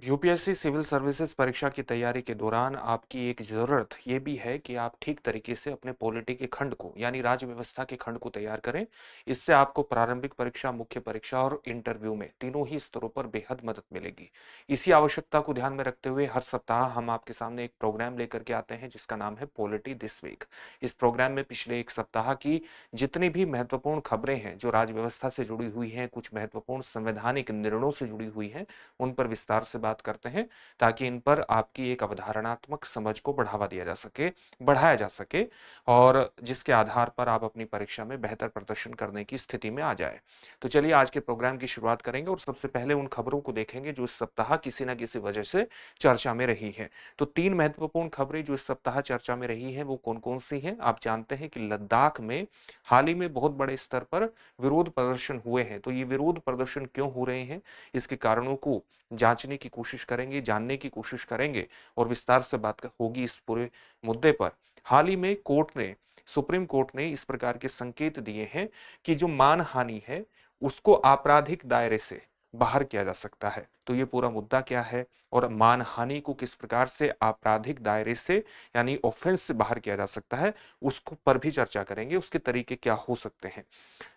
UPSC civil services परीक्षा की तैयारी के दौरान आपकी एक ज़रूरत ये भी है कि आप ठीक तरीके से अपने पॉलिटी के खंड को यानी राज्य व्यवस्था के खंड को तैयार करें। इससे आपको प्रारंभिक परीक्षा, मुख्य परीक्षा और इंटरव्यू में तीनों ही स्तरों पर बेहद मदद मिलेगी। इसी आवश्यकता को ध्यान में रखते हुए हर सप्ताह हम आपके सामने एक प्रोग्राम लेकर के आते हैं जिसका नाम है पॉलिटी दिस वीक। इस प्रोग्राम में पिछले एक सप्ताह की जितनी भी महत्वपूर्ण खबरें हैं जो राज्य व्यवस्था से जुड़ी हुई हैं, कुछ महत्वपूर्ण संवैधानिक निर्णयों से जुड़ी हुई हैं, उन पर विस्तार से बात करते हैं ताकि इन पर आपकी एक अवधारणात्मक समझ को बढ़ावा दिया जा सके, बढ़ाया जा सके और जिसके आधार पर आप अपनी परीक्षा में बेहतर प्रदर्शन करने की स्थिति में आ जाए। तो चलिए आज के प्रोग्राम की शुरुआत करेंगे और सबसे पहले उन खबरों को देखेंगे जो इस सप्ताह किसी न किसी वजह से चर्चा में रही हैं। तो 3 महत्वपूर्ण खबरें जो इस सप्ताह चर्चा में रही हैं वो कौन-कौन सी हैं? आप जानते हैं कि लद्दाख में हाल ही में बहुत बड़े स्तर पर विरोध प्रदर्शन हुए हैं। तो ये विरोध प्रदर्शन क्यों हो रहे हैं? इसके कारणों को जांचने की कोशिश करेंगे, जानने की कोशिश करेंगे और विस्तार से बात होगी इस पूरे मुद्दे पर। हाल ही में सुप्रीम कोर्ट ने इस प्रकार के संकेत दिए हैं कि जो मानहानि है, उसको आपराधिक दायरे से बाहर किया जा सकता है। तो ये पूरा मुद्दा क्या है और मानहानि को किस प्रकार से आपराधिक दायरे से यानी ऑफेंस से बाहर किया जा सकता है, उसको पर भी चर्चा करेंगे, उसके तरीके क्या हो सकते हैं।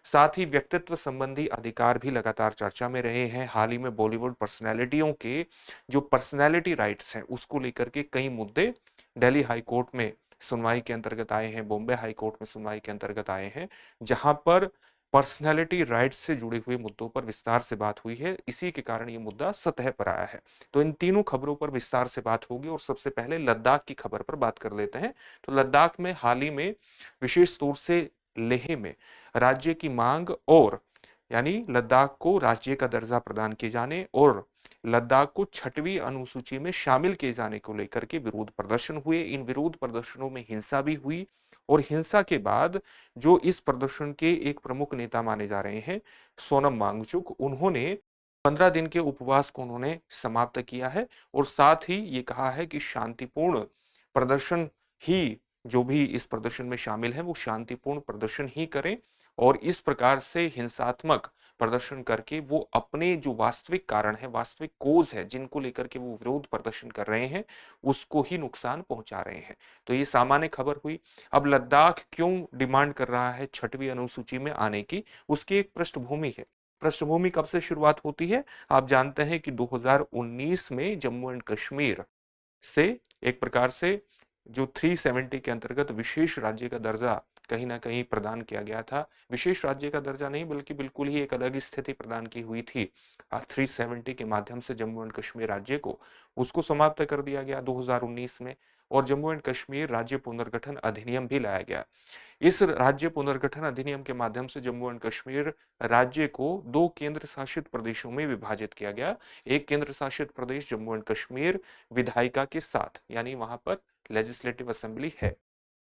साथ ही व्यक्तित्व संबंधी अधिकार भी लगातार चर्चा में रहे हैं। हाल ही में बॉलीवुड पर्सनैलिटियों के जो पर्सनैलिटी राइट्स हैं, उसको लेकर के कई मुद्दे दिल्ली हाई कोर्ट में सुनवाई के अंतर्गत आए हैं, बॉम्बे हाई कोर्ट में सुनवाई के अंतर्गत आए हैं, जहां पर पर्सनैलिटी राइट्स से जुड़े हुए मुद्दों पर विस्तार से बात हुई है। इसी के कारण ये मुद्दा सतह पर आया है। तो इन तीनों खबरों पर विस्तार से बात होगी और सबसे पहले लद्दाख की खबर पर बात कर लेते हैं। तो लद्दाख में हाल ही में विशेष तौर से लेह में राज्य की मांग और यानी लद्दाख को राज्य का दर्जा प्रदान किए जाने और लद्दाख को छठवीं अनुसूची में शामिल किए जाने को लेकर के विरोध प्रदर्शन हुए। इन विरोध प्रदर्शनों में हिंसा भी हुई और हिंसा के बाद जो इस प्रदर्शन के एक प्रमुख नेता माने जा रहे हैं, सोनम वांगचुक, उन्होंने 15 दिन के उपवास को उन्होंने समाप्त किया है और साथ ही ये कहा है कि शांतिपूर्ण प्रदर्शन ही जो भी इस प्रदर्शन में शामिल हैं, वो शांतिपूर्ण प्रदर्शन ही करें और इस प्रकार से हिंसात्मक प्रदर्शन करके वो अपने जो वास्तविक कारण है, वास्तविक कोज़ है, जिनको लेकर के वो विरोध प्रदर्शन कर रहे हैं, उसको ही नुकसान पहुँचा रहे हैं। तो ये सामान्य खबर हुई। अब लद्दाख क्यों डिमांड कर रहा है 6वीं अनुसूची में आने की, उसकी एक पृष्ठभूमि है। पृष्ठभूमि कब से शुरुआत होती है? आप जानते हैं कि 2019 में जम्मू एंड कश्मीर से एक प्रकार से जो 370 के अंतर्गत विशेष राज्य का दर्जा कहीं न कहीं प्रदान किया गया था। विशेष राज्य का दर्जा नहीं बल्कि बिल्कुल ही एक अलग स्थिति प्रदान की हुई थी। 370 के माध्यम से जम्मू एंड कश्मीर राज्य को उसको समाप्त कर दिया गया 2019 में और जम्मू एंड कश्मीर राज्य पुनर्गठन अधिनियम भी लाया गया। इस राज्य पुनर्गठन अधिनियम के माध्यम से जम्मू एंड कश्मीर राज्य को 2 केंद्र शासित प्रदेशों में विभाजित किया गया। एक केंद्र शासित प्रदेश जम्मू एंड कश्मीर विधायिका के साथ यानी वहां पर लेजिस्लेटिव असेंबली है।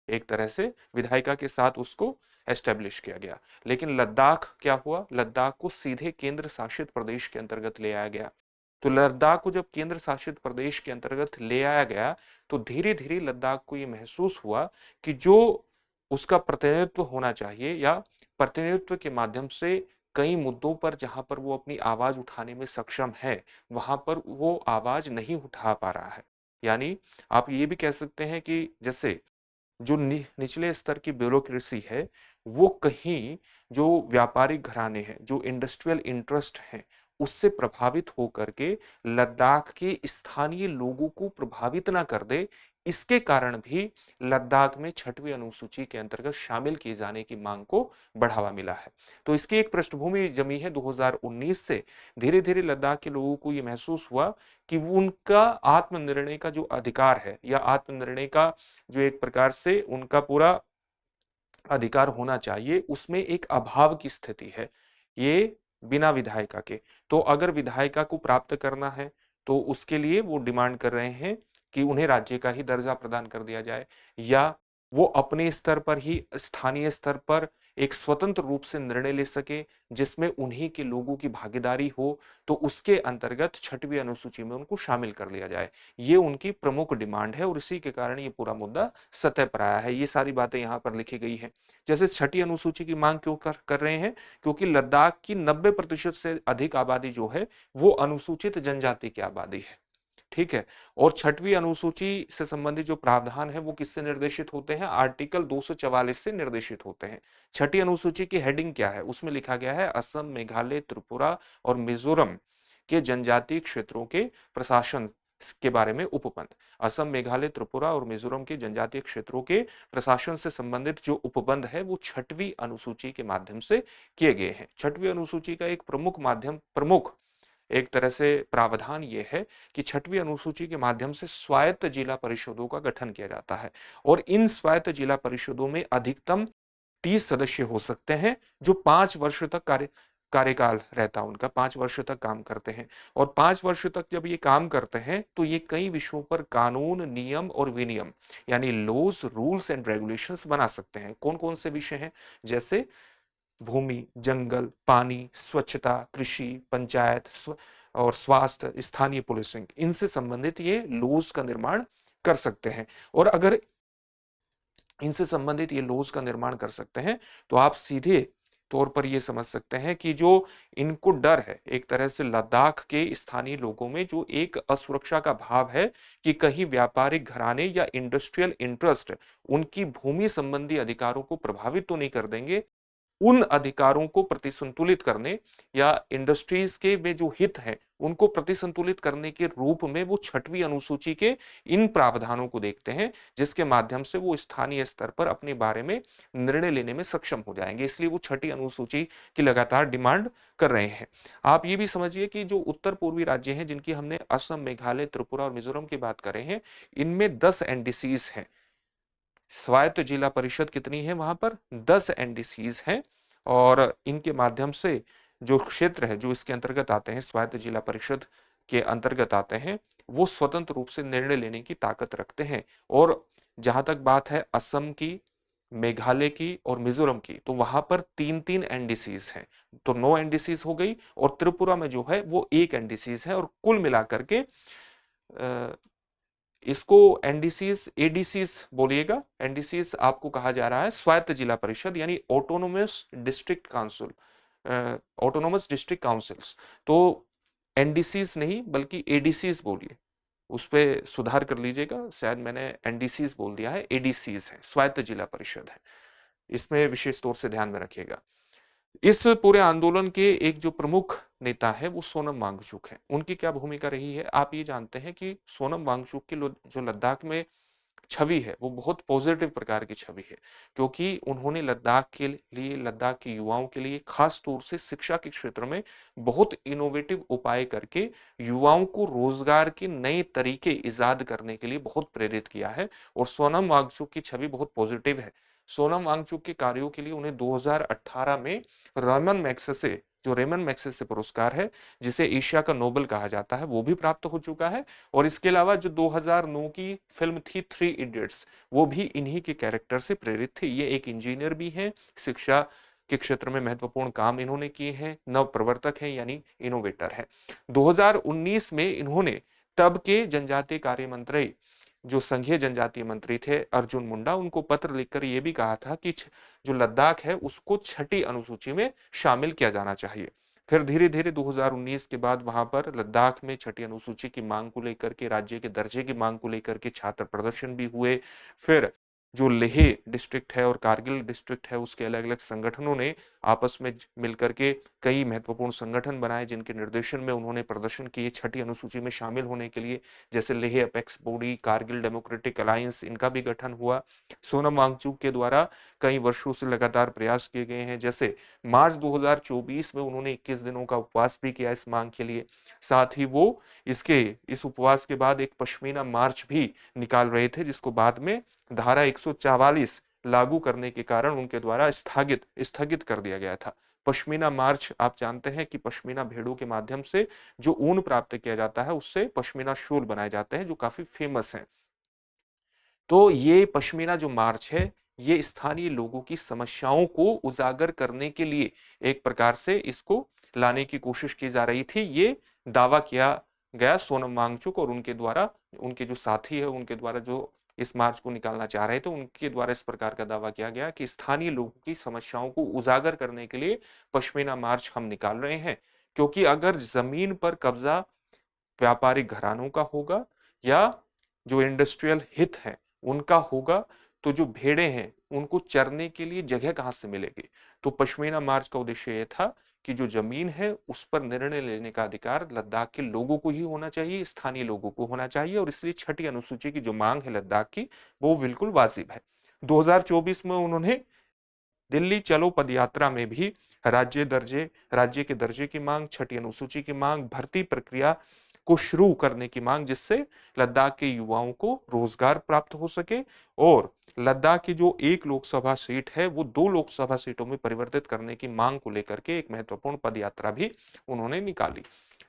एक तरह से विधायिका के साथ उसको एस्टेब्लिश किया गया। लेकिन लद्दाख क्या हुआ? लद्दाख को सीधे केंद्र शासित प्रदेश के अंतर्गत ले आया गया। तो लद्दाख को जब केंद्र शासित प्रदेश के अंतर्गत ले आया गया, तो धीरे-धीरे लद्दाख को ये महसूस हुआ कि जो उसका प्रतिनिधित्व होना चाहिए या प्रतिनिधित्व के माध्यम से कई मुद्दों पर जहां पर वो अपनी आवाज उठाने में सक्षम है, वहां पर वो आवाज नहीं उठा पा रहा है। यानी आप ये भी कह सकते हैं कि जैसे जो निचले स्तर की ब्यूरोक्रेसी है, वो कहीं जो व्यापारिक घराने हैं, जो इंडस्ट्रियल इंटरेस्ट हैं, उससे प्रभावित होकर के लद्दाख के स्थानीय लोगों को प्रभावित ना कर दे, इसके कारण भी लद्दाख में 6वीं अनुसूची के अंतर्गत शामिल किए जाने की मांग को बढ़ावा मिला है। तो इसकी एक पृष्ठभूमि जमी है 2019 से। धीरे-धीरे लद्दाख के लोगों को ये महसूस हुआ कि वो उनका आत्मनिर्णय का जो अधिकार है या आत्मनिर्णय का जो एक प्रकार से उनका पूरा अधिकार होना चाहिए, उसमें एक अभाव की स्थिति है। ये बिना विधायिका के। तो अगर विधायिका को प्राप्त करना है, तो उसके लिए वो डिमांड कर रहे हैं कि उन्हें राज्य का ही दर्जा प्रदान कर दिया जाए या वो अपने स्तर पर ही स्थानीय स्तर पर एक स्वतंत्र रूप से निर्णय ले सके, जिसमें उन्हीं के लोगों की भागीदारी हो, तो उसके अंतर्गत 6वीं अनुसूची में उनको शामिल कर लिया जाए। ये उनकी प्रमुख डिमांड है और इसी के कारण ये पूरा मुद्दा सतह पर आया है। ये सारी बातें यहाँ पर लिखी गई हैं। जैसे 6ठी अनुसूची की मांग क्यों कर रहे हैं? क्योंकि लद्दाख की 90% से अधिक आबादी जो है, वो अनुसूचित जनजाति की आबादी है। ठीक है। और छठवीं अनुसूची से संबंधित जो प्रावधान है वो किससे निर्देशित होते हैं? आर्टिकल 244 से निर्देशित होते हैं। छठी अनुसूची की हेडिंग क्या है? उसमें लिखा गया है असम, मेघालय, त्रिपुरा और मिजोरम के जनजातीय क्षेत्रों के प्रशासन के बारे में उपबंध। असम, मेघालय, त्रिपुरा और मिजोरम के जनजातीय क्षेत्रों के प्रशासन से संबंधित जो उपबंध है वो छठवीं अनुसूची के माध्यम से किए गए हैं। छठवीं अनुसूची का एक प्रमुख एक तरह से प्रावधान ये है कि छठवीं अनुसूची के माध्यम से स्वायत्त जिला परिषदों का गठन किया जाता है और इन स्वायत्त जिला परिषदों में अधिकतम 30 सदस्य हो सकते हैं जो 5 वर्ष तक कार्यकाल रहता है उनका, 5 वर्ष तक काम करते हैं। और 5 वर्ष तक जब ये काम करते हैं तो ये कई विषयों पर कानून, नियम और विनियम यानी लॉज, रूल्स एंड रेगुलेशंस बना सकते हैं। कौन कौन से विषय हैं? जैसे भूमि, जंगल, पानी, स्वच्छता, कृषि, पंचायत और स्वास्थ्य, स्थानीय पुलिसिंग, इनसे संबंधित ये लॉज का निर्माण कर सकते हैं। और अगर इनसे संबंधित ये लॉज का निर्माण कर सकते हैं तो आप सीधे तौर पर ये समझ सकते हैं कि जो इनको डर है एक तरह से लद्दाख के स्थानीय लोगों में जो एक असुरक्षा का भाव है कि कहीं व्यापारिक घराने या इंडस्ट्रियल इंटरेस्ट उनकी भूमि संबंधी अधिकारों को प्रभावित तो नहीं कर देंगे, उन अधिकारों को प्रतिसंतुलित करने या इंडस्ट्रीज के में जो हित है उनको प्रतिसंतुलित करने के रूप में वो छठवीं अनुसूची के इन प्रावधानों को देखते हैं जिसके माध्यम से वो स्थानीय स्तर पर अपने बारे में निर्णय लेने में सक्षम हो जाएंगे। इसलिए वो छठी अनुसूची की लगातार डिमांड कर रहे हैं। आप ये भी समझिए कि जो उत्तर पूर्वी राज्य हैं जिनकी हमने असम, मेघालय, त्रिपुरा और मिजोरम की बात कर रहे हैं, इनमें 10 एनडीसीज हैं। स्वायत्त जिला परिषद कितनी है? वहां पर 10 एनडीसीज हैं और इनके माध्यम से जो क्षेत्र है जो इसके अंतर्गत आते हैं, स्वायत्त जिला परिषद के अंतर्गत आते हैं, वो स्वतंत्र रूप से निर्णय लेने की ताकत रखते हैं। और जहां तक बात है असम की, मेघालय की और मिजोरम की, तो वहां पर 3-3 एनडीसीज हैं, तो 9 एनडीसीज हो गई। और त्रिपुरा में जो है वो 1 एनडीसीज है और कुल मिलाकर के इसको एनडीसीज, एडीसीज बोलिएगा, एनडीसीज आपको कहा जा रहा है स्वायत्त जिला परिषद यानी autonomous district council, autonomous district councils. तो एनडीसीज नहीं बल्कि एडीसीज बोलिए, उस पे सुधार कर लीजिएगा, शायद मैंने एनडीसीज बोल दिया है, एडीसीज है, स्वायत्त जिला परिषद है। इसमें विशेष तौर से ध्यान में रखिएगा। इस पूरे आंदोलन के एक जो प्रमुख नेता है वो सोनम वांगचुक है। उनकी क्या भूमिका रही है? आप ये जानते हैं कि सोनम वांगचुक की जो लद्दाख में छवि है वो बहुत पॉजिटिव प्रकार की छवि है, क्योंकि उन्होंने लद्दाख के लिए, लद्दाख के युवाओं के लिए खास तौर से शिक्षा के क्षेत्र में बहुत इनोवेटिव उपाय करके युवाओं को रोजगार के नए तरीके इजाद करने के लिए बहुत प्रेरित किया है। और सोनम वांगचुक की छवि बहुत पॉजिटिव है। सोनम वांगचुक के कार्यों के लिए उन्हें 2018 में रेमन मैग्सेसे, जो रेमन मैग्सेसे पुरस्कार है जिसे एशिया का नोबेल कहा जाता है, वो भी प्राप्त हो चुका है। और इसके अलावा जो 2009 की फिल्म थी थ्री इडियट्स, वो भी इन्हीं के कैरेक्टर से प्रेरित थी। ये एक इंजीनियर भी हैं, शिक्षा के क्षेत्र में महत्वपूर्ण काम इन्होंने किए हैं, नव प्रवर्तक हैं यानी इनोवेटर है। 2019 में इन्होंने तब के जनजातीय कार्य मंत्री, जो संघीय जनजातीय मंत्री थे अर्जुन मुंडा, उनको पत्र लिखकर ये भी कहा था कि जो लद्दाख है उसको छठी अनुसूची में शामिल किया जाना चाहिए। फिर धीरे धीरे 2019 के बाद वहां पर लद्दाख में छठी अनुसूची की मांग को लेकर के, राज्य के दर्जे की मांग को लेकर के छात्र प्रदर्शन भी हुए। फिर जो लेह डिस्ट्रिक्ट है और कारगिल डिस्ट्रिक्ट है उसके अलग अलग संगठनों ने आपस में मिलकर के कई महत्वपूर्ण संगठन बनाए जिनके निर्देशन में उन्होंने प्रदर्शन किए छठी अनुसूची में शामिल होने के लिए। जैसे Leh apex body, Kargil democratic alliance, इनका भी गठन हुआ। सोनम वांगचुक के द्वारा कई वर्षों से लगातार प्रयास किए गए हैं। जैसे मार्च 2024 में उन्होंने 21 दिनों का उपवास भी किया इस मांग के लिए। साथ ही वो इस उपवास के बाद एक पश्मीना मार्च भी निकाल रहे थे जिसको बाद में धारा 144 लागू करने के कारण उनके द्वारा स्थगित कर दिया गया था। पश्मीना मार्च, आप जानते हैं कि पश्मीना भेड़ों के माध्यम से जो ऊन प्राप्त किया जाता है उससे पश्मीना शॉल बनाए जाते हैं जो काफी फेमस हैं। तो ये पश्मीना जो मार्च है ये स्थानीय लोगों की समस्याओं को उजागर करने के लिए एक प्रकार से इसको लाने की कोशिश की जा रही थी। ये दावा किया गया सोनम वांगचुक और उनके द्वारा, उनके जो साथी है उनके द्वारा, जो इस मार्च को निकालना चाह रहे थे, उनके द्वारा इस प्रकार का दावा किया गया कि स्थानीय लोगों की समस्याओं को उजागर करने के लिए पश्मीना मार्च हम निकाल रहे हैं। क्योंकि अगर जमीन पर कब्जा व्यापारिक घरानों का होगा या जो इंडस्ट्रियल हित हैं उनका होगा, तो जो भेड़ें हैं उनको चरने के लिए जगह कहाँ से मिलेगी? तो पश्मीना मार्च का उद्देश्य ये था कि जो जमीन है उस पर निर्णय लेने का अधिकार लद्दाख के लोगों को ही होना चाहिए, स्थानीय लोगों को होना चाहिए, और इसलिए छठी अनुसूची की जो मांग है लद्दाख की वो बिल्कुल वाजिब है। 2024 में उन्होंने दिल्ली चलो पदयात्रा में भी राज्य के दर्जे की मांग, छठी अनुसूची की मांग, भर्ती प्रक्रिया को शुरू करने की मांग, जिससे लद्दाख के युवाओं को रोजगार प्राप्त हो सके और लद्दाख की जो एक लोकसभा सीट है वो 2 लोकसभा सीटों में परिवर्तित करने की मांग को लेकर के एक महत्वपूर्ण पदयात्रा भी उन्होंने निकाली।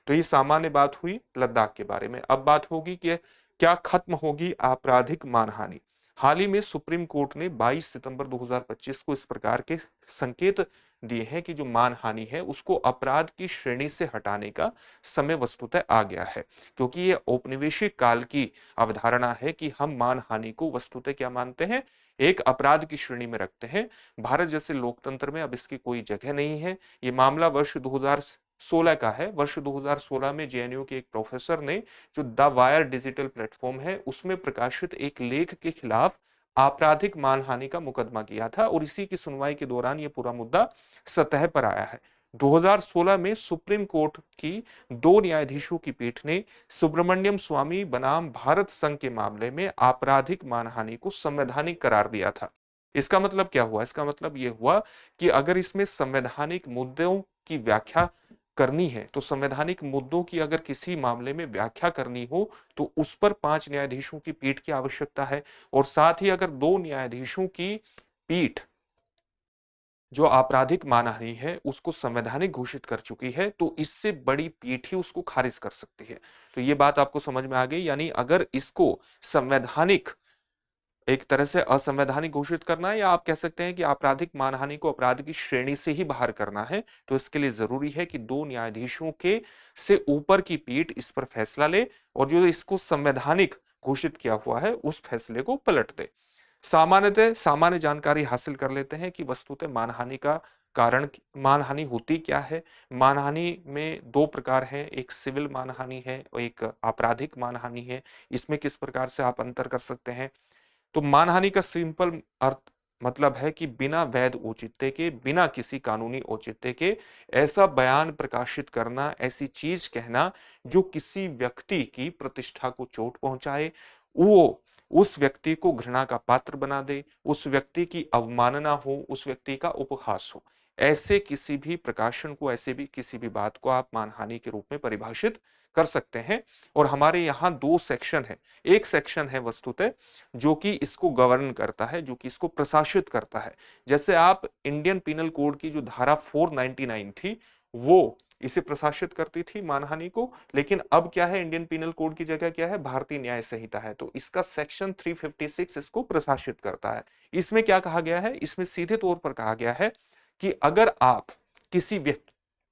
तो ये सामान्य बात हुई लद्दाख के बारे में। अब बात होगी कि क्या खत्म होगी आपराधिक मानहानि। हाल ही में सुप्रीम कोर्ट ने 22 सितंबर 2025 को इस प्रकार के संकेत दिए हैं कि जो मानहानि है उसको अपराध की श्रेणी से हटाने का समय वस्तुतः आ गया है, क्योंकि ये औपनिवेशिक काल की अवधारणा है कि हम मानहानि को वस्तुतः क्या मानते हैं, एक अपराध की श्रेणी में रखते हैं। भारत जैसे लोकतंत्र में अब इसकी कोई जगह नहीं है। ये मामला वर्ष 2016 का है। वर्ष 2016 में जेएनयू के एक प्रोफेसर ने जो द वायर डिजिटल प्लेटफॉर्म है उसमें प्रकाशित एक लेख के खिलाफ आपराधिक मानहानि का मुकदमा किया था और इसी की सुनवाई के दौरान यह पूरा मुद्दा सतह पर आया है। 2016 में सुप्रीम कोर्ट की 2 न्यायाधीशों की पीठ ने सुब्रमण्यम स्वामी बनाम भारत संघ के मामले में आपराधिक मानहानि को संवैधानिक करार दिया था। इसका मतलब क्या हुआ? इसका मतलब यह हुआ कि अगर इसमें संवैधानिक मुद्दों की व्याख्या करनी है, तो संवैधानिक मुद्दों की अगर किसी मामले में व्याख्या करनी हो तो उस पर 5 न्यायाधीशों की पीठ की आवश्यकता है, और साथ ही अगर 2 न्यायाधीशों की पीठ जो आपराधिक मानहानि है उसको संवैधानिक घोषित कर चुकी है, तो इससे बड़ी पीठ ही उसको खारिज कर सकती है। तो ये बात आपको समझ में आ गई। यानी अगर इसको संवैधानिक एक तरह से असंवैधानिक घोषित करना है, या आप कह सकते हैं कि आपराधिक मानहानि को अपराध की श्रेणी से ही बाहर करना है, तो इसके लिए जरूरी है कि 2 न्यायाधीशों के से ऊपर की पीठ इस पर फैसला ले और जो इसको संवैधानिक घोषित किया हुआ है उस फैसले को पलट दे। सामान्यतः सामान्य जानकारी हासिल कर लेते हैं कि वस्तुतः मानहानि का कारण, मानहानि होती क्या है। मानहानि में 2 प्रकार हैं, एक सिविल मानहानि है और एक आपराधिक मानहानि है। इसमें किस प्रकार से आप अंतर कर सकते हैं? तो मानहानि का सिंपल अर्थ मतलब है कि बिना वैध औचित्य के, बिना किसी कानूनी औचित्य के ऐसा बयान प्रकाशित करना, ऐसी चीज कहना जो किसी व्यक्ति की प्रतिष्ठा को चोट पहुंचाए, वो उस व्यक्ति को घृणा का पात्र बना दे, उस व्यक्ति की अवमानना हो, उस व्यक्ति का उपहास हो। ऐसे किसी भी प्रकाशन को, ऐसे भी किसी भी बात को आप मानहानि के रूप में परिभाषित कर सकते हैं। और हमारे यहाँ 2 सेक्शन है। एक सेक्शन है वस्तुतः जो कि इसको गवर्न करता है, जो कि इसको प्रशासित करता है। जैसे आप इंडियन पिनल कोड की जो धारा 499 थी, वो इसे प्रशासित करती थी मानहानि को, लेकिन अब क्या है, इंडियन पिनल कोड की जगह क्या है, भारतीय न्याय संहिता है। तो इसका सेक्शन 356 इसको प्रशासित करता है। इसमें क्या कहा गया है? इसमें सीधे तौर पर कहा गया है कि अगर आप किसी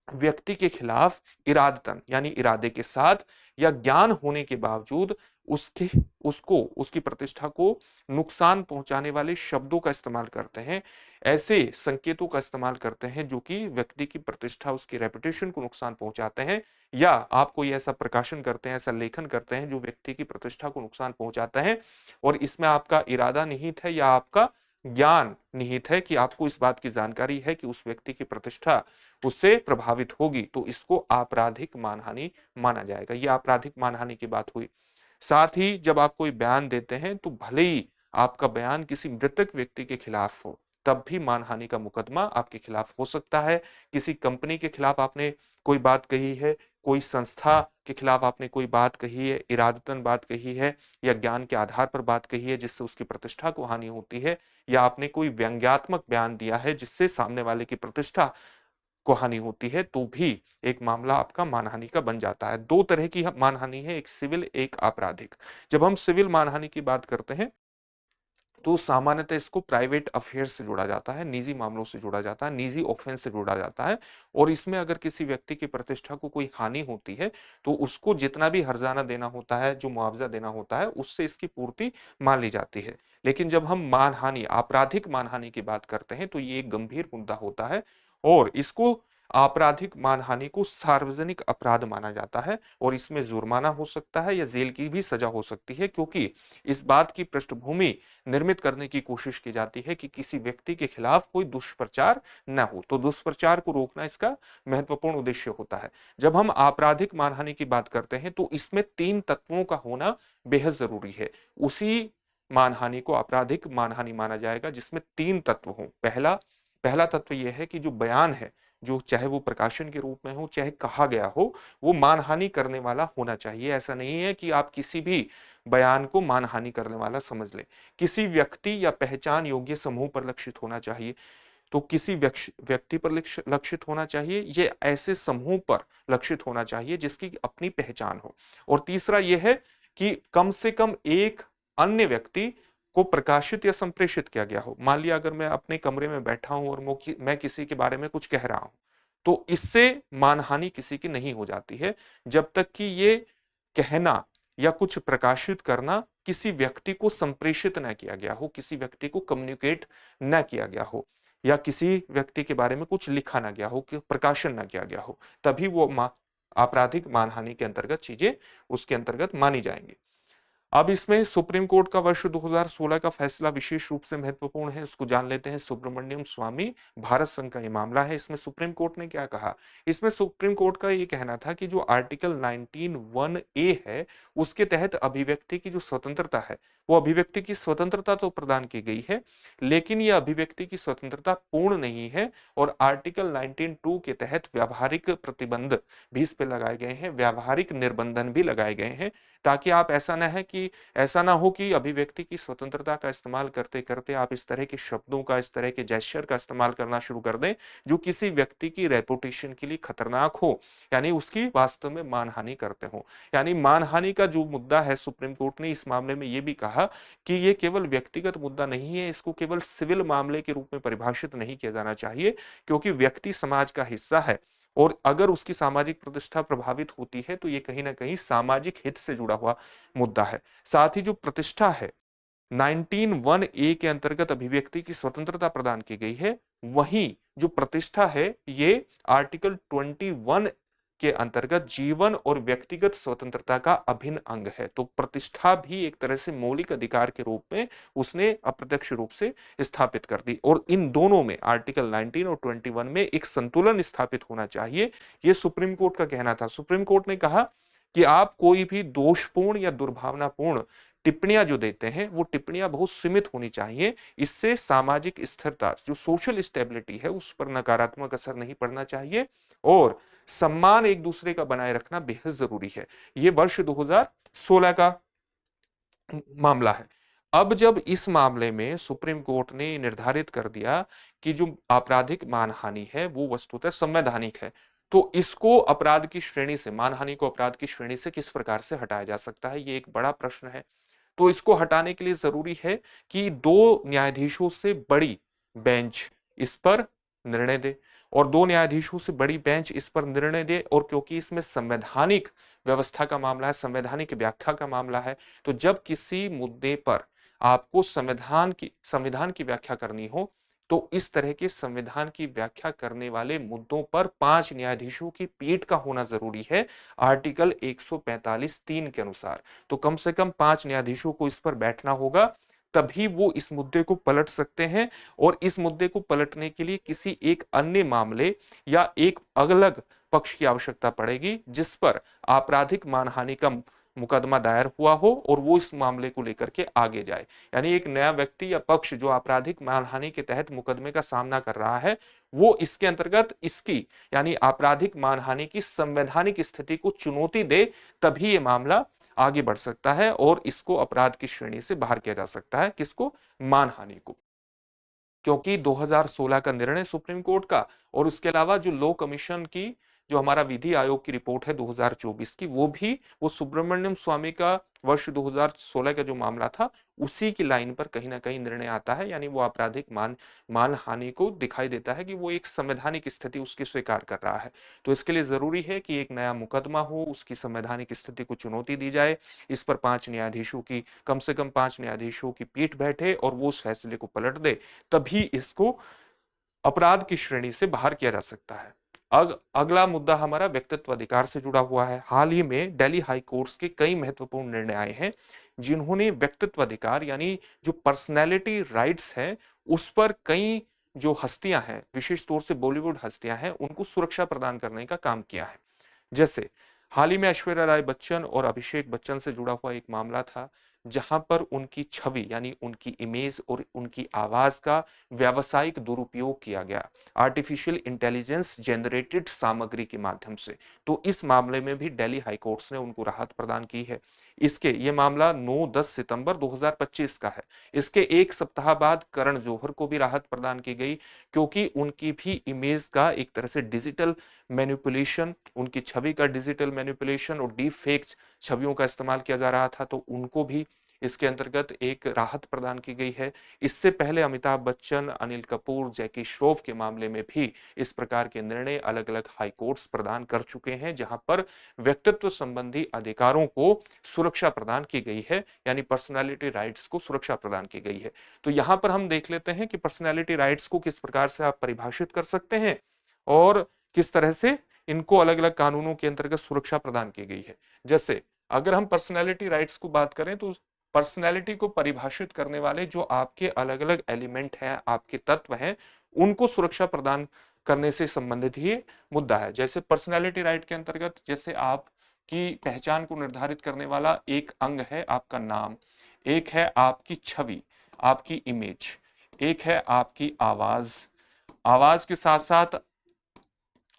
व्यक्ति के खिलाफ इरादतन यानी इरादे के साथ या ज्ञान होने के बावजूद उसके उसको उसकी प्रतिष्ठा को नुकसान पहुंचाने वाले शब्दों का इस्तेमाल करते हैं, ऐसे संकेतों का इस्तेमाल करते हैं जो कि व्यक्ति की प्रतिष्ठा, उसकी रेपुटेशन को नुकसान पहुंचाते हैं, या आप कोई ऐसा प्रकाशन करते हैं, ऐसा लेखन करते हैं जो व्यक्ति की प्रतिष्ठा को नुकसान पहुंचाता है, और इसमें आपका इरादा निहित है या आपका ज्ञान निहित है कि आपको इस बात की जानकारी है कि उस व्यक्ति की प्रतिष्ठा उससे प्रभावित होगी, तो इसको आपराधिक मानहानि माना जाएगा। ये आपराधिक मानहानि की बात हुई। साथ ही जब आप कोई बयान देते हैं तो भले ही आपका बयान किसी मृतक व्यक्ति के खिलाफ हो, तब भी मानहानि का मुकदमा आपके खिलाफ हो सकता है। किसी कंपनी के खिलाफ आपने कोई बात कही है, कोई संस्था के खिलाफ आपने कोई बात कही है, इरादतन बात कही है या ज्ञान के आधार पर बात कही है जिससे उसकी प्रतिष्ठा को हानि होती है, या आपने कोई व्यंग्यात्मक बयान दिया है जिससे सामने वाले की प्रतिष्ठा को हानि होती है, तो भी एक मामला आपका मानहानि का बन जाता है। 2 तरह की मानहानि है, एक सिविल, एक आपराधिक। जब हम सिविल मानहानि की बात करते हैं तो सामान्यतः इसको प्राइवेट अफेयर्स से जोड़ा जाता है, निजी मामलों से जोड़ा जाता है, निजी ऑफेंस से जोड़ा जाता है, और इसमें अगर किसी व्यक्ति की प्रतिष्ठा को कोई हानि होती है तो उसको जितना भी हर्जाना देना होता है, जो मुआवजा देना होता है, उससे इसकी पूर्ति मान ली जाती है। लेकिन जब हम मानहानि, आपराधिक मानहानि की बात करते हैं तो ये एक गंभीर मुद्दा होता है, और इसको आपराधिक मानहानि को सार्वजनिक अपराध माना जाता है और इसमें जुर्माना हो सकता है या जेल की भी सजा हो सकती है, क्योंकि इस बात की पृष्ठभूमि निर्मित करने की कोशिश की जाती है कि किसी व्यक्ति के खिलाफ कोई दुष्प्रचार न हो। तो दुष्प्रचार को रोकना इसका महत्वपूर्ण उद्देश्य होता है। जब हम आपराधिक मानहानि की बात करते हैं तो इसमें 3 तत्वों का होना बेहद जरूरी है। उसी मानहानि को आपराधिक मानहानि माना जाएगा जिसमें 3 तत्व हों। पहला तत्व यह है कि जो बयान है, जो चाहे वो प्रकाशन के रूप में हो, चाहे कहा गया हो, वो मानहानि करने वाला होना चाहिए। ऐसा नहीं है कि आप किसी भी बयान को मानहानि करने वाला समझ लें। किसी व्यक्ति या पहचान योग्य समूह पर लक्षित होना चाहिए। तो किसी व्यक्ति पर लक्षित होना चाहिए, ये ऐसे समूह पर लक्षित होना चाहिए जिसकी अपनी पहचान हो। और तीसरा यह है कि कम से कम एक अन्य व्यक्ति को प्रकाशित या संप्रेषित किया गया हो। मान लिया अगर मैं अपने कमरे में बैठा हूं और मैं किसी के बारे में कुछ कह रहा हूं, तो इससे मानहानि किसी की नहीं हो जाती है जब तक कि ये कहना या कुछ प्रकाशित करना किसी व्यक्ति को संप्रेषित न किया गया हो, किसी व्यक्ति को कम्युनिकेट न किया गया हो, या किसी व्यक्ति के बारे में कुछ लिखा ना गया हो, कि प्रकाशन ना किया गया हो, तभी वो आपराधिक मानहानि के अंतर्गत चीजें उसके अंतर्गत मानी जाएंगी। अब इसमें सुप्रीम कोर्ट का वर्ष 2016 का फैसला विशेष रूप से महत्वपूर्ण है, इसको जान लेते हैं। सुब्रमण्यम स्वामी भारत संघ का ये मामला है। इसमें सुप्रीम कोर्ट ने क्या कहा? इसमें सुप्रीम कोर्ट का ये कहना था कि जो आर्टिकल 19(1)(a है, उसके तहत अभिव्यक्ति की जो स्वतंत्रता है, वो अभिव्यक्ति की स्वतंत्रता तो प्रदान की गई है, लेकिन यह अभिव्यक्ति की स्वतंत्रता पूर्ण नहीं है। और आर्टिकल 19(2) के तहत व्यावहारिक प्रतिबंध भी इस पे लगाए गए हैं, व्यावहारिक निर्बंधन भी लगाए गए हैं, ताकि आप ऐसा ना हो कि अभिव्यक्ति की स्वतंत्रता का इस्तेमाल करते करते आप इस तरह के शब्दों का, इस तरह के जेस्चर का इस्तेमाल करना शुरू कर दें जो किसी व्यक्ति की रेपुटेशन के लिए खतरनाक हो, यानी उसकी वास्तव में मानहानि करते हो। यानी मानहानि का जो मुद्दा है, सुप्रीम कोर्ट ने इस मामले में यह भी कहा कि ये केवल व्यक्तिगत मुद्दा नहीं है, इसको केवल सिविल मामले के रूप में परिभाषित नहीं किया जाना चाहिए, क्योंकि व्यक्ति समाज का हिस्सा है और अगर उसकी सामाजिक प्रतिष्ठा प्रभावित होती है तो ये कहीं ना कहीं सामाजिक हित से जुड़ा हुआ मुद्दा है। साथ ही जो प्रतिष्ठा है, 19(1)(a) के अंतर्गत अभिव्यक्ति की स्वतंत्रता प्रदान की गई है, वहीं जो प्रतिष्ठा है ये आर्टिकल 21 के अंतर्गत जीवन और व्यक्तिगत स्वतंत्रता का अभिन्न अंग है। तो प्रतिष्ठा भी एक तरह से मौलिक अधिकार के रूप में उसने अप्रत्यक्ष रूप से स्थापित कर दी, और इन दोनों में आर्टिकल 19 और 21 में एक संतुलन स्थापित होना चाहिए, ये सुप्रीम कोर्ट का कहना था। सुप्रीम कोर्ट ने कहा कि आप कोई भी दोषपूर्ण या दुर्भावनापूर्ण टिप्पणियां जो देते हैं, वो टिप्पणियां बहुत सीमित होनी चाहिए। इससे सामाजिक स्थिरता, जो सोशल स्टेबिलिटी है, उस पर नकारात्मक असर नहीं पड़ना चाहिए, और सम्मान एक दूसरे का बनाए रखना बेहद जरूरी है। ये वर्ष 2016 का मामला है। अब जब इस मामले में सुप्रीम कोर्ट ने निर्धारित कर दिया कि जो आपराधिक मानहानि है वो वस्तुतः संवैधानिक है, तो इसको अपराध की श्रेणी से, मानहानि को अपराध की श्रेणी से किस प्रकार से हटाया जा सकता है, ये एक बड़ा प्रश्न है। तो इसको हटाने के लिए जरूरी है कि 2 न्यायाधीशों से बड़ी बेंच इस पर निर्णय दे, और 2 न्यायाधीशों से बड़ी बेंच इस पर निर्णय दे। और क्योंकि इसमें संवैधानिक व्यवस्था का मामला है, संवैधानिक व्याख्या का मामला है, तो जब किसी मुद्दे पर आपको संविधान की व्याख्या करनी हो, तो इस तरह के संविधान की व्याख्या करने वाले मुद्दों पर 5 न्यायाधीशों की पीठ का होना जरूरी है, आर्टिकल 145(3) के अनुसार। तो कम से कम 5 न्यायाधीशों को इस पर बैठना होगा, तभी वो इस मुद्दे को पलट सकते हैं। और इस मुद्दे को पलटने के लिए किसी एक अन्य मामले या एक अलग पक्ष की आवश्यकता पड़ेगी जिस पर आपराधिक मानहानि का मुकदमा दायर हुआ हो और वो इस मामले को लेकर के आगे जाए। यानी एक नया व्यक्ति या पक्ष जो आपराधिक मानहानि के तहत मुकदमे का सामना कर रहा है, वो इसके अंतर्गत इसकी, यानी आपराधिक मानहानि की संवैधानिक स्थिति को चुनौती दे, तभी ये मामला आगे बढ़ सकता है और इसको अपराध की श्रेणी से बाहर किया जा सकता है। किसको? मानहानि को। क्योंकि 2016 का निर्णय सुप्रीम कोर्ट का, और उसके अलावा जो लॉ कमीशन की, जो हमारा विधि आयोग की रिपोर्ट है 2024 की, वो सुब्रमण्यम स्वामी का वर्ष 2016 का जो मामला था, उसी की लाइन पर कहीं ना कहीं निर्णय आता है। यानी वो आपराधिक मानहानि को दिखाई देता है कि वो एक संवैधानिक स्थिति उसकी स्वीकार कर रहा है। तो इसके लिए जरूरी है कि एक नया मुकदमा हो, उसकी संवैधानिक स्थिति को चुनौती दी जाए, इस पर 5 न्यायाधीशों की, कम से कम 5 न्यायाधीशों की पीठ बैठे और वो उस फैसले को पलट दे, तभी इसको अपराध की श्रेणी से बाहर किया जा सकता है। अगला मुद्दा हमारा व्यक्तित्व अधिकार से जुड़ा हुआ है। हाल ही में दिल्ली हाई कोर्ट्स के कई महत्वपूर्ण निर्णय आए हैं, जिन्होंने व्यक्तित्व अधिकार यानी जो पर्सनैलिटी राइट्स है, उस पर कई जो हस्तियां हैं, विशेष तौर से बॉलीवुड हस्तियां हैं, उनको सुरक्षा प्रदान करने का काम किया है। जैसे हाल ही में ऐश्वर्या राय बच्चन और अभिषेक बच्चन से जुड़ा हुआ एक मामला था, जहां पर उनकी छवि यानी उनकी इमेज और उनकी आवाज का व्यावसायिक दुरुपयोग किया गया आर्टिफिशियल इंटेलिजेंस जनरेटेड सामग्री के माध्यम से। तो इस मामले में भी दिल्ली हाई कोर्ट्स ने उनको राहत प्रदान की है। इसके ये मामला 9-10 सितंबर 2025 का है। इसके एक सप्ताह बाद करण जौहर को भी राहत प्रदान की गई, क्योंकि उनकी भी इमेज का एक तरह से डिजिटल मैनिपुलेशन, उनकी छवि का डिजिटल मैनिपुलेशन और डीप फेक छवियों का इस्तेमाल किया जा रहा था, तो उनको भी इसके अंतर्गत एक राहत प्रदान की गई है। इससे पहले अमिताभ बच्चन, अनिल कपूर, जैकी श्रॉफ के मामले में भी इस प्रकार के निर्णय अलग-अलग हाई कोर्ट्स प्रदान कर चुके हैं, जहां पर व्यक्तित्व संबंधी अधिकारों को सुरक्षा प्रदान की गई है, यानी पर्सनैलिटी राइट्स को सुरक्षा प्रदान की गई है। तो यहां पर हम देख लेते हैं कि पर्सनैलिटी राइट्स को किस प्रकार से आप परिभाषित कर सकते हैं और किस तरह से इनको अलग-अलग कानूनों के अंतर्गत सुरक्षा प्रदान की गई है। जैसे अगर हम पर्सनैलिटी राइट्स को बात करें, तो पर्सनैलिटी को परिभाषित करने वाले जो आपके अलग-अलग एलिमेंट हैं, आपके तत्व हैं, उनको सुरक्षा प्रदान करने से संबंधित ही मुद्दा है। जैसे पर्सनैलिटी राइट के अंतर्गत जैसे आपकी पहचान को निर्धारित करने वाला एक अंग है आपका नाम, एक है आपकी छवि, आपकी इमेज, एक है आपकी आवाज। आवाज के साथ-साथ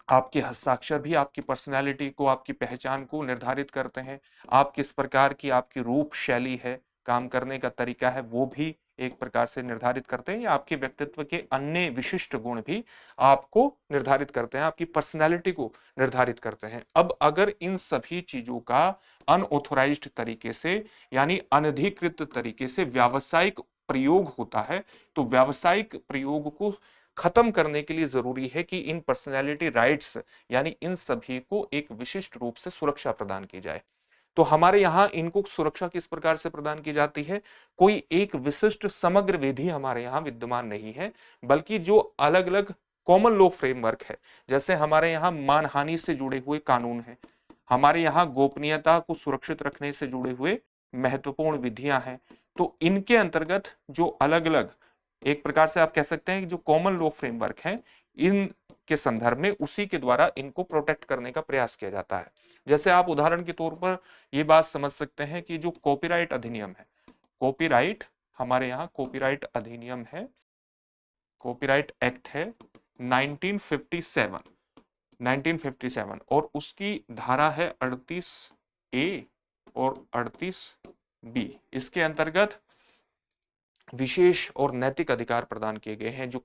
आपके हस्ताक्षर भी आपकी पर्सनैलिटी को, आपकी पहचान को निर्धारित करते हैं। आप किस प्रकार की आपकी रूप शैली है, काम करने का तरीका है, वो भी एक प्रकार से निर्धारित करते हैं, या आपके व्यक्तित्व के अन्य विशिष्ट गुण भी आपको निर्धारित करते हैं, आपकी पर्सनैलिटी को निर्धारित करते हैं। अब अगर इन सभी चीजों का अनऑथोराइज्ड तरीके से यानी अनधिकृत तरीके से व्यावसायिक प्रयोग होता है, तो व्यावसायिक प्रयोग को खत्म करने के लिए जरूरी है कि इन पर्सनैलिटी राइट्स यानी इन सभी को एक विशिष्ट रूप से सुरक्षा प्रदान की जाए। तो हमारे यहाँ इनको सुरक्षा किस प्रकार से प्रदान की जाती है? कोई एक विशिष्ट समग्र विधि हमारे यहाँ विद्यमान नहीं है, बल्कि जो अलग-अलग कॉमन लॉ फ्रेमवर्क है, जैसे हमारे यहाँ मानहानि से जुड़े हुए कानून हैं, हमारे यहाँ गोपनीयता को सुरक्षित रखने से जुड़े हुए महत्वपूर्ण विधियां हैं। तो इनके अंतर्गत जो अलग-अलग एक प्रकार से आप कह सकते हैं कि जो कॉमन लॉ फ्रेमवर्क है, इन के संदर्भ में उसी के द्वारा इनको प्रोटेक्ट करने का प्रयास किया जाता है। जैसे आप उदाहरण के तौर पर ये बात समझ सकते हैं कि जो कॉपीराइट अधिनियम है, कॉपीराइट हमारे यहाँ कॉपीराइट अधिनियम है, कॉपीराइट एक्ट है 1957 1957 और उसकी धारा है 38 ए और 38 बी। इसके अंतर्गत विशेष और नैतिक अधिकार प्रदान किए गए हैं। जो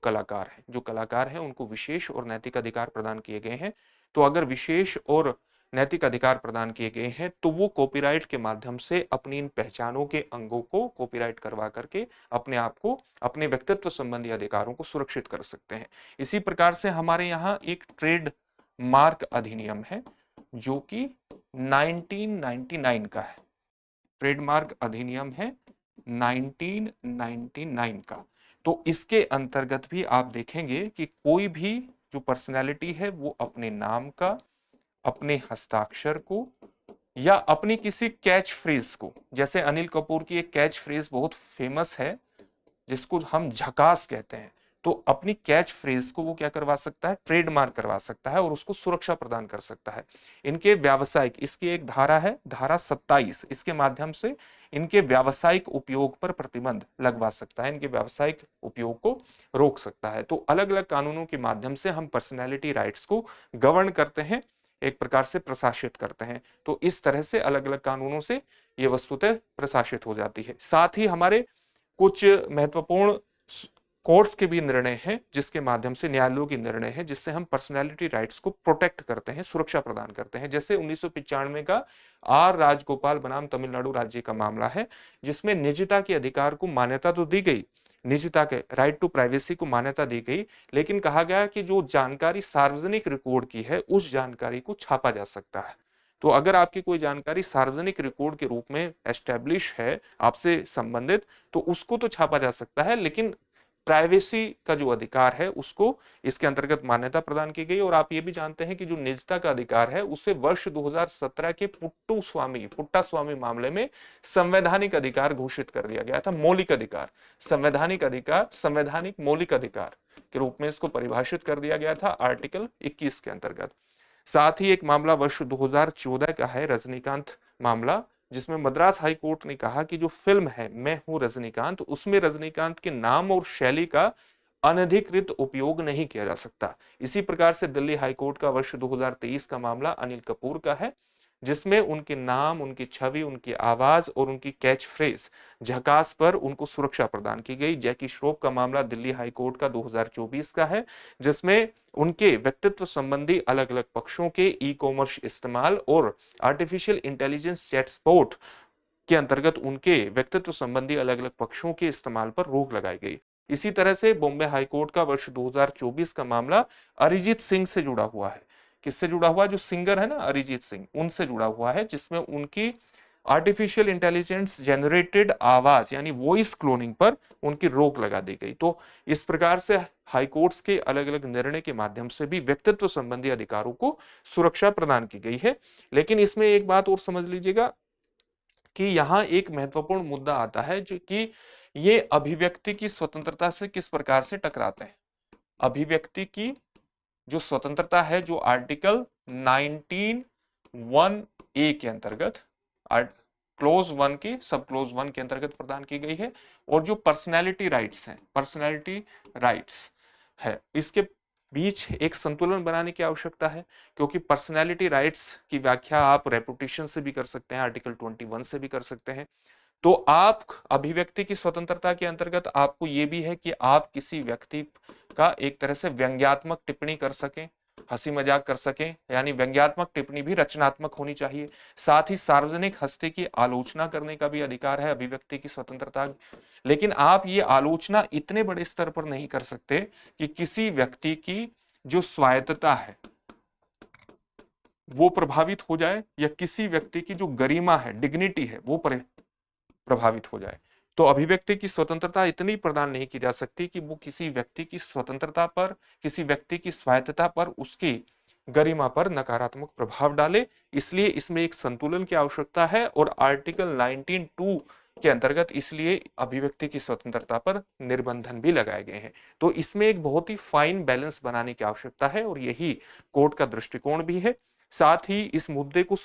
कलाकार हैं उनको विशेष और नैतिक अधिकार प्रदान किए गए हैं। तो अगर विशेष और नैतिक अधिकार प्रदान किए गए हैं, तो वो कॉपीराइट के माध्यम से अपनी इन पहचानों के अंगों को कॉपीराइट करवा करके अपने आप को, अपने व्यक्तित्व संबंधी अधिकारों को सुरक्षित कर सकते हैं। इसी प्रकार से हमारे यहाँ एक ट्रेड मार्क अधिनियम है, जो कि 1999 का है। ट्रेडमार्क अधिनियम है 1999 का। तो इसके अंतर्गत भी आप देखेंगे कि कोई भी जो पर्सनैलिटी है, वो अपने नाम का, अपने हस्ताक्षर को या अपनी किसी कैच फ्रेज को, जैसे अनिल कपूर की एक कैच फ्रेज बहुत फेमस है जिसको हम झकास कहते हैं, तो अपनी कैच फ्रेज को वो क्या करवा सकता है? ट्रेडमार्क करवा सकता है और उसको सुरक्षा प्रदान कर सकता है। इनके व्यावसायिक, इसकी एक धारा है, धारा 27, इसके माध्यम से इनके व्यावसायिक उपयोग पर प्रतिबंध लगवा सकता है, इनके व्यावसायिक उपयोग को रोक सकता है। तो अलग अलग कानूनों के माध्यम से हम पर्सनैलिटी राइट्स को गवर्न करते हैं, एक प्रकार से प्रशासित करते हैं। तो इस तरह से अलग अलग कानूनों से ये वस्तुतः प्रशासित हो जाती है। साथ ही हमारे कुछ महत्वपूर्ण कोर्ट्स के भी निर्णय हैं, जिसके माध्यम से न्यायालयों के निर्णय है, जिससे हम पर्सनैलिटी राइट्स को प्रोटेक्ट करते हैं, सुरक्षा प्रदान करते हैं। जैसे 1995 का आर राजगोपाल बनाम तमिलनाडु राज्य का मामला है, जिसमें निजता के अधिकार को मान्यता तो दी गई, निजता के राइट टू प्राइवेसी को मान्यता दी गई, लेकिन कहा गया कि जो जानकारी सार्वजनिक रिकॉर्ड की है, उस जानकारी को छापा जा सकता है। तो अगर आपकी कोई जानकारी सार्वजनिक रिकॉर्ड के रूप में एस्टेब्लिश है, आपसे संबंधित, तो उसको तो छापा जा सकता है, लेकिन प्राइवेसी का जो अधिकार है उसको इसके अंतर्गत मान्यता प्रदान की गई। और आप ये भी जानते हैं कि जो निजता का अधिकार है उसे वर्ष 2017 के पुट्टा स्वामी मामले में संवैधानिक अधिकार घोषित कर दिया गया था। मौलिक अधिकार, संवैधानिक अधिकार, संवैधानिक मौलिक अधिकार के रूप में इसको परिभाषित कर दिया गया था आर्टिकल 21 के अंतर्गत। साथ ही एक मामला वर्ष 2014 का है, रजनीकांत मामला, जिसमें मद्रास हाई कोर्ट ने कहा कि जो फिल्म है मैं हूं रजनीकांत, उसमें रजनीकांत के नाम और शैली का अनधिकृत उपयोग नहीं किया जा सकता। इसी प्रकार से दिल्ली हाई कोर्ट का वर्ष 2023 का मामला अनिल कपूर का है, जिसमें उनके नाम, उनकी छवि, उनकी आवाज और उनकी कैच फ्रेज झकास पर उनको सुरक्षा प्रदान की गई। जैकी श्रॉफ का मामला दिल्ली हाई कोर्ट का 2024 का है, जिसमें उनके व्यक्तित्व संबंधी अलग अलग पक्षों के ई कॉमर्स इस्तेमाल और आर्टिफिशियल इंटेलिजेंस चैटबॉट के अंतर्गत उनके व्यक्तित्व संबंधी अलग अलग पक्षों के इस्तेमाल पर रोक लगाई गई। इसी तरह से बॉम्बे हाई कोर्ट का वर्ष 2024 का मामला अरिजीत सिंह से जुड़ा हुआ है। किससे जुड़ा हुआ? जो सिंगर है ना अरिजीत सिंह, उनसे जुड़ा हुआ है, जिसमें उनकी आर्टिफिशियल इंटेलिजेंस जनरेटेड आवाज यानी वॉइस क्लोनिंग पर उनकी रोक लगा दी गई। तो इस प्रकार से हाई कोर्ट्स के अलग अलग निर्णय के माध्यम से भी व्यक्तित्व संबंधी अधिकारों को सुरक्षा प्रदान की गई है। लेकिन इसमें एक बात और समझ लीजिएगा कि यहाँ एक महत्वपूर्ण मुद्दा आता है, जो कि ये अभिव्यक्ति की स्वतंत्रता से किस प्रकार से टकराते हैं। अभिव्यक्ति की जो स्वतंत्रता है, जो आर्टिकल 19(1)(a) के अंतर्गत क्लोज 1 की सब क्लोज 1 के अंतर्गत प्रदान की गई है, और जो पर्सनैलिटी राइट्स हैं, पर्सनैलिटी राइट्स है, इसके बीच एक संतुलन बनाने की आवश्यकता है। क्योंकि पर्सनैलिटी राइट्स की व्याख्या आप रेपुटेशन से भी कर सकते हैं, आर्टिकल 21 से भी कर सकते हैं। तो आप अभिव्यक्ति की स्वतंत्रता के अंतर्गत आपको यह भी है कि आप किसी व्यक्ति का एक तरह से व्यंग्यात्मक टिप्पणी कर सकें, हंसी मजाक कर सकें, यानी व्यंग्यात्मक टिप्पणी भी रचनात्मक होनी चाहिए। साथ ही सार्वजनिक हस्ती की आलोचना करने का भी अधिकार है अभिव्यक्ति की स्वतंत्रता। लेकिन आप ये आलोचना इतने बड़े स्तर पर नहीं कर सकते कि किसी व्यक्ति की जो स्वायत्तता है वो प्रभावित हो जाए, या किसी व्यक्ति की जो गरिमा है, डिग्निटी है, वो प्रभावित हो जाए। तो अभिव्यक्ति की स्वतंत्रता इतनी प्रदान नहीं की जा सकती कि वो किसी व्यक्ति की स्वतंत्रता पर, किसी व्यक्ति की स्वायत्तता पर, उसकी गरिमा पर नकारात्मक प्रभाव डाले। इसलिए इसमें एक संतुलन की आवश्यकता है, और आर्टिकल 19(2) के अंतर्गत इसलिए अभिव्यक्ति की स्वतंत्रता पर निर्बंधन भी लगाए गए हैं। तो इसमें एक बहुत ही फाइन बैलेंस बनाने की आवश्यकता है, और यही कोर्ट का दृष्टिकोण भी है। साथ ही इस मुद्दे को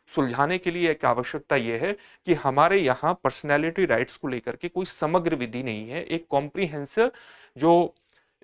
सुलझाने के लिए एक आवश्यकता यह है कि हमारे यहाँ पर्सनैलिटी राइट्स को लेकर के कोई समग्र विधि नहीं है। एक कॉम्प्रिहेंसिव जो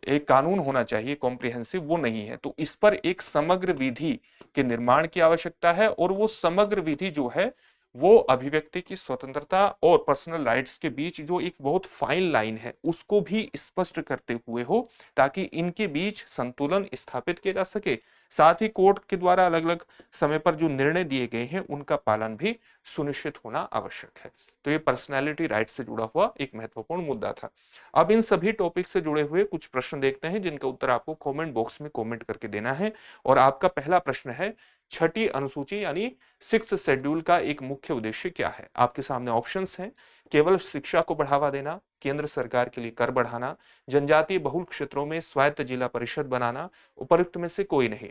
एक कानून होना चाहिए, कॉम्प्रिहेंसिव, वो नहीं है। तो इस पर एक समग्र विधि के निर्माण की आवश्यकता है, और वो समग्र विधि जो है वो अभिव्यक्ति की स्वतंत्रता और पर्सनल राइट्स के बीच जो एक बहुत फाइन लाइन है उसको भी स्पष्ट करते हुए हो, ताकि इनके बीच संतुलन स्थापित किया जा सके। साथ ही कोर्ट के द्वारा अलग अलग समय पर जो निर्णय दिए गए हैं उनका पालन भी सुनिश्चित होना आवश्यक है। तो ये पर्सनैलिटी राइट से जुड़ा हुआ एक महत्वपूर्ण मुद्दा था। अब इन सभी टॉपिक से जुड़े हुए कुछ प्रश्न देखते हैं, जिनका उत्तर आपको कमेंट बॉक्स में कमेंट करके देना है। और आपका पहला प्रश्न है, छठी अनुसूची यानी 6th शेड्यूल का एक मुख्य उद्देश्य क्या है? आपके सामने ऑप्शंस हैं। केवल शिक्षा को बढ़ावा देना, केंद्र सरकार के लिए कर बढ़ाना, जनजातीय बहुल क्षेत्रों में स्वायत्त जिला परिषद बनाना, उपयुक्त में से कोई नहीं।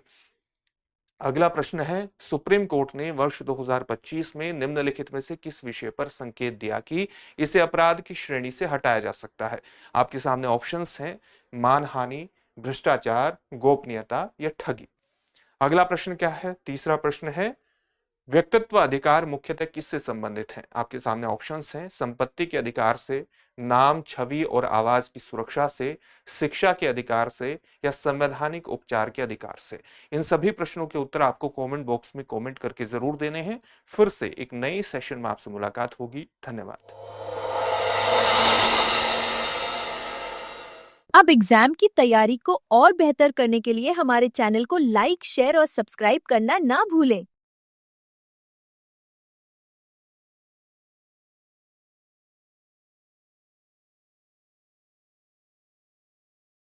अगला प्रश्न है, सुप्रीम कोर्ट ने वर्ष 2025 में निम्नलिखित में से किस विषय पर संकेत दिया कि इसे अपराध की श्रेणी से हटाया जा सकता है? आपके सामने ऑप्शंस हैं, मानहानि, भ्रष्टाचार, गोपनीयता या ठगी। अगला प्रश्न क्या है? तीसरा प्रश्न है, व्यक्तित्व अधिकार मुख्यतः किससे संबंधित हैं? आपके सामने ऑप्शंस हैं, संपत्ति के अधिकार से, नाम, छवि और आवाज की सुरक्षा से, शिक्षा के अधिकार से, या संवैधानिक उपचार के अधिकार से। इन सभी प्रश्नों के उत्तर आपको कमेंट बॉक्स में कमेंट करके जरूर देने हैं। फिर से एक नए सेशन में आपसे मुलाकात होगी। धन्यवाद। अब एग्जाम की तैयारी को और बेहतर करने के लिए हमारे चैनल को लाइक, शेयर और सब्सक्राइब करना ना भूलें।